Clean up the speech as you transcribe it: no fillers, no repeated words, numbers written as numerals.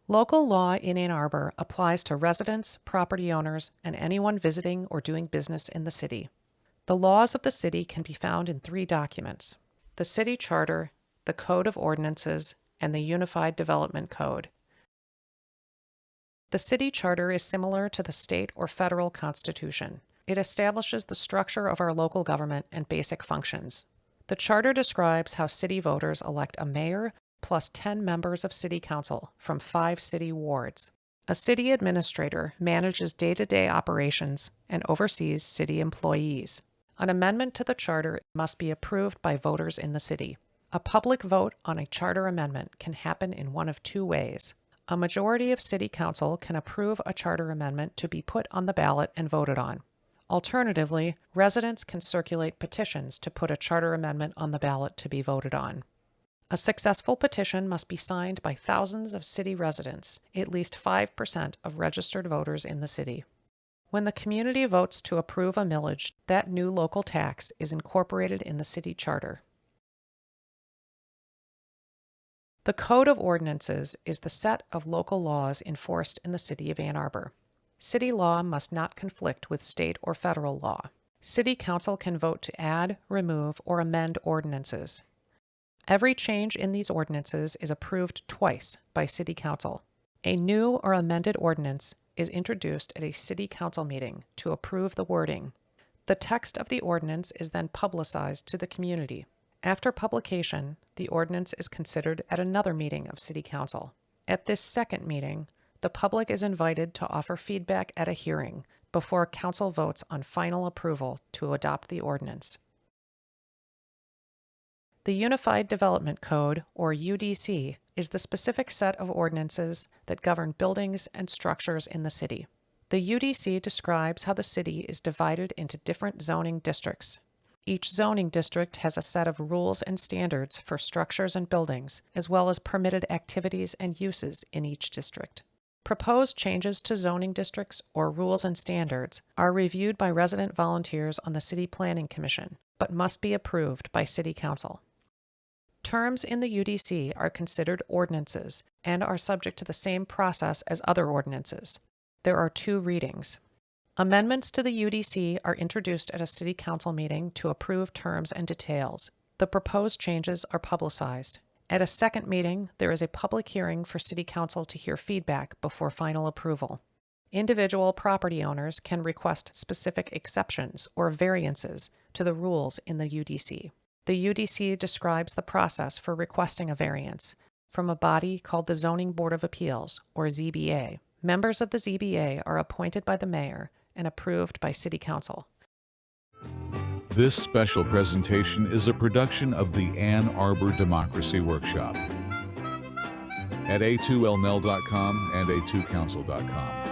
Local law in Ann Arbor applies to residents, property owners, and anyone visiting or doing business in the city. The laws of the city can be found in 3 documents: the City Charter, the Code of Ordinances, and the Unified Development Code. The City Charter is similar to the state or federal constitution. It establishes the structure of our local government and basic functions. The Charter describes how city voters elect a mayor plus 10 members of city council from 5 city wards. A city administrator manages day-to-day operations and oversees city employees. An amendment to the charter must be approved by voters in the city. A public vote on a charter amendment can happen in one of 2 ways. A majority of city council can approve a charter amendment to be put on the ballot and voted on. Alternatively, residents can circulate petitions to put a charter amendment on the ballot to be voted on. A successful petition must be signed by thousands of city residents, at least 5% of registered voters in the city. When the community votes to approve a millage, that new local tax is incorporated in the city charter. The Code of Ordinances is the set of local laws enforced in the city of Ann Arbor. City law must not conflict with state or federal law. City council can vote to add, remove, or amend ordinances. Every change in these ordinances is approved twice by City Council. A new or amended ordinance is introduced at a City Council meeting to approve the wording. The text of the ordinance is then publicized to the community. After publication, the ordinance is considered at another meeting of City Council. At this second meeting, the public is invited to offer feedback at a hearing before Council votes on final approval to adopt the ordinance. The Unified Development Code, or UDC, is the specific set of ordinances that govern buildings and structures in the city. The UDC describes how the city is divided into different zoning districts. Each zoning district has a set of rules and standards for structures and buildings, as well as permitted activities and uses in each district. Proposed changes to zoning districts or rules and standards are reviewed by resident volunteers on the City Planning Commission, but must be approved by City Council. Terms in the UDC are considered ordinances and are subject to the same process as other ordinances. There are 2 readings. Amendments to the UDC are introduced at a City Council meeting to approve terms and details. The proposed changes are publicized. At a second meeting, there is a public hearing for City Council to hear feedback before final approval. Individual property owners can request specific exceptions or variances to the rules in the UDC. The UDC describes the process for requesting a variance from a body called the Zoning Board of Appeals, or ZBA. Members of the ZBA are appointed by the mayor and approved by City Council. This special presentation is a production of the Ann Arbor Democracy Workshop at a2lnell.com and a2council.com.